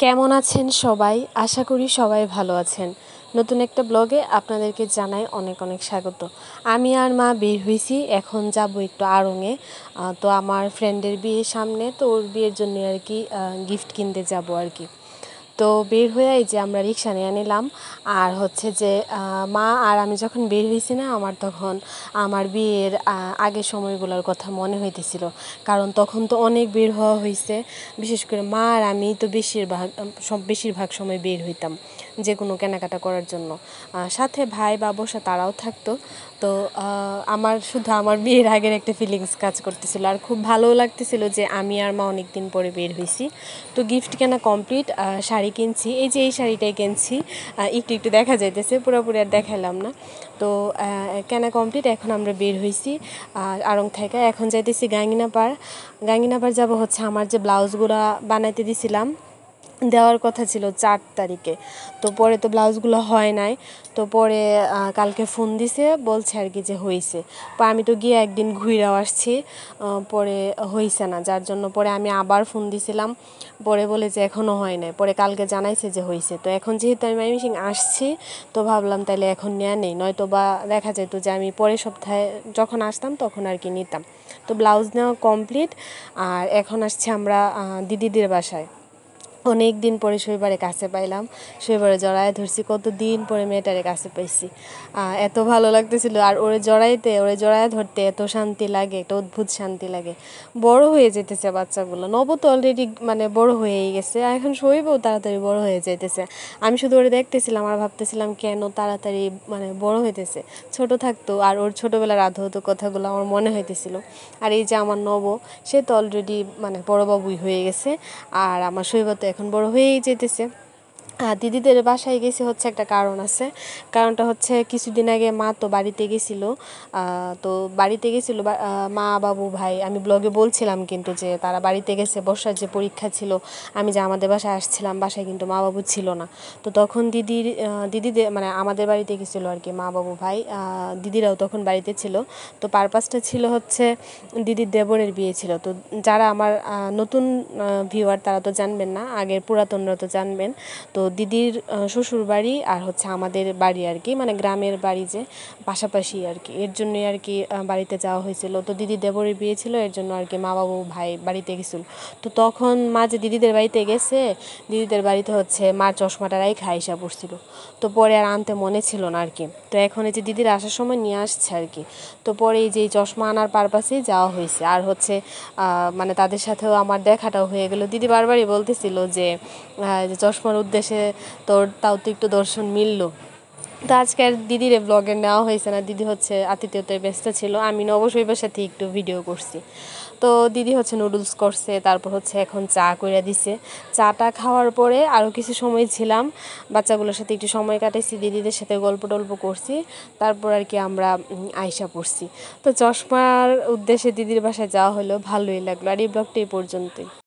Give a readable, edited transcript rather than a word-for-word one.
কেমন আছেন সবাই? আশা করি সবাই ভালো আছেন। নতুন একটা ব্লগে আপনাদেরকে জানাই অনেক অনেক স্বাগত। আমি আর মা বের হইছি, এখন যাব একটু আড়ংয়ে। তো আমার ফ্রেন্ডের বিয়ের সামনে, তো ওর বিয়ের জন্য আর কি গিফট কিনতে যাব আর কি। তো বের হয়ে এই যে আমরা রিক্সা নিয়ে নিলাম। আর হচ্ছে যে মা আর আমি যখন বের হয়েছি না, আমার তখন আমার বিয়ের আগের সময়গুলোর কথা মনে হইতেছিল। কারণ তখন তো অনেক বের হওয়া হয়েছে, বিশেষ করে মা আর আমি তো বেশিরভাগ সময় বের হইতাম যে কোনো কেনাকাটা করার জন্য। সাথে ভাই বা বসা তারাও থাকতো। তো শুধু আমার বিয়ের আগের একটা ফিলিংস কাজ করতেছিল, আর খুব ভালোও লাগতেছিল যে আমি আর মা অনেক দিন পরে বের হয়েছি। তো গিফট কেনা কমপ্লিট, শাড়ি কিনছি, এই যে এই শাড়িটাই কিনছি, একটু দেখা যাইতেছে, পুরোপুরি আর দেখালাম না। তো কেনা কমপ্লিট, এখন আমরা বের হয়েছি আড়ং থেকে। এখন যাইতেছি গাঙ্গিনাপাড় যাব হচ্ছে আমার যে ব্লাউজগুলো বানাইতে দিছিলাম, দেওয়ার কথা ছিল 4 তারিখে। তো পরে তো ব্লাউজগুলো হয় নাই। তো পরে কালকে ফোন দিছে, বলছে আর কি যে হয়েছে। আমি তো গিয়ে একদিন ঘুরেও আসছি, পরে হয়েছে না, যার জন্য পরে আমি আবার ফোন দিছিলাম। পরে বলে যে এখনও হয় নাই, পরে কালকে জানাইছে যে হয়েছে। তো এখন যেহেতু আমি ময়মনসিং আসছি, তো ভাবলাম তাহলে এখন নেওয়া নেই, নয়তো বা দেখা যেত যে আমি পরের সপ্তাহে যখন আসতাম তখন আর কি নিতাম। তো ব্লাউজ নেওয়া কমপ্লিট, আর এখন আসছি আমরা দিদিদের বাসায়। অনেক দিন পরে শৈবারে কাছে পাইলাম, শৈবারে জড়ায় ধরছি, কতদিন পরে মেয়েটারে কাছে পাইছি। এত ভালো লাগতেছিল, আর ওরে জড়ায় ধরতে এত শান্তি লাগে, একটা অদ্ভুত শান্তি লাগে। বড় হয়ে যেতেছে বাচ্চাগুলো, নব তো অলরেডি মানে বড় হয়েই গেছে, আর এখন শৈবও তাড়াতাড়ি বড় হয়ে যাইতেছে। আমি শুধু ওরে দেখতেছিলাম আর ভাবতেছিলাম কেন তাড়াতাড়ি মানে বড় হইতেছে। ছোট থাকতো আর ওর ছোটোবেলার আধো কথাগুলো আমার মনে হইতেছিল। আর এই যে আমার নব, সে তো অলরেডি মানে বড় বাবুই হয়ে গেছে, আর আমার শৈব তো এখন বড় হয়েই যেতেছে। দিদিদের বাসায় গেছি হচ্ছে একটা কারণ আছে। কারণটা হচ্ছে কিছুদিন আগে মা তো বাড়িতে গেছিলো। তো বাড়িতে গেছিলো মা, বাবু, ভাই, আমি ব্লগে বলছিলাম কিন্তু যে তারা বাড়িতে গেছে, বর্ষার যে পরীক্ষা ছিল, আমি যে আমাদের বাসায় আসছিলাম, বাসায় কিন্তু মা বাবু ছিল না। তো তখন দিদিদের মানে আমাদের বাড়িতে গেছিলো আর কি মা, বাবু, ভাই, দিদিরাও তখন বাড়িতে ছিল। তো পারপাসটা ছিল হচ্ছে দিদির দেবরের বিয়ে ছিল। তো যারা আমার নতুন ভিউয়ার তারা তো জানবেন না, আগের পুরাতনরা তো জানবেন। তো দিদির শ্বশুর বাড়ি আর হচ্ছে আমাদের বাড়ি আর কি, মানে গ্রামের বাড়ি যে পাশাপাশি আর কি, এর জন্যই আর কি বাড়িতে যাওয়া হয়েছিল। তো দিদির দেবরের বিয়ে ছিল, এর জন্য আর কি মা, বাবু, ভাই বাড়িতে গেছিল। তো তখন মা যে দিদিদের বাড়িতে গেছে, দিদিদের বাড়িতে হচ্ছে মার চশমাটা রাইখা আইসা পড়ছিল। তো পরে আর আনতে মনে ছিল না আর কি। তো এখন এই যে দিদির আসার সময় নিয়ে আসছে আর কি। তো পরে এই যে চশমা আনার পারপাসেই যাওয়া হয়েছে। আর হচ্ছে মানে তাদের সাথেও আমার দেখাটাও হয়ে গেল। দিদি বারবারই বলতেছিল যে চশমার উদ্দেশ্যে তাও তো একটু দর্শন মিললো। তো আজকে আর দিদির ব্লগে নেওয়া হয়েছে না, দিদি হচ্ছে আতিথেয়তায় ব্যস্ত ছিল। আমি অবশ্যই সাথে একটু ভিডিও করছি। তো দিদি হচ্ছে নুডলস করছে, তারপর হচ্ছে এখন চা কইরা দিছে। চাটা খাওয়ার পরে আরও কিছু সময় ছিলাম, বাচ্চাগুলোর সাথে একটু সময় কাটাইছি, দিদিদের সাথে গল্প টল্প করছি। তারপর আর কি আমরা আইসা পড়ছি। তো চশমার উদ্দেশ্যে দিদির বাসায় যাওয়া হলো, ভালোই লাগলো। আর এই ব্লগটা এই পর্যন্তই।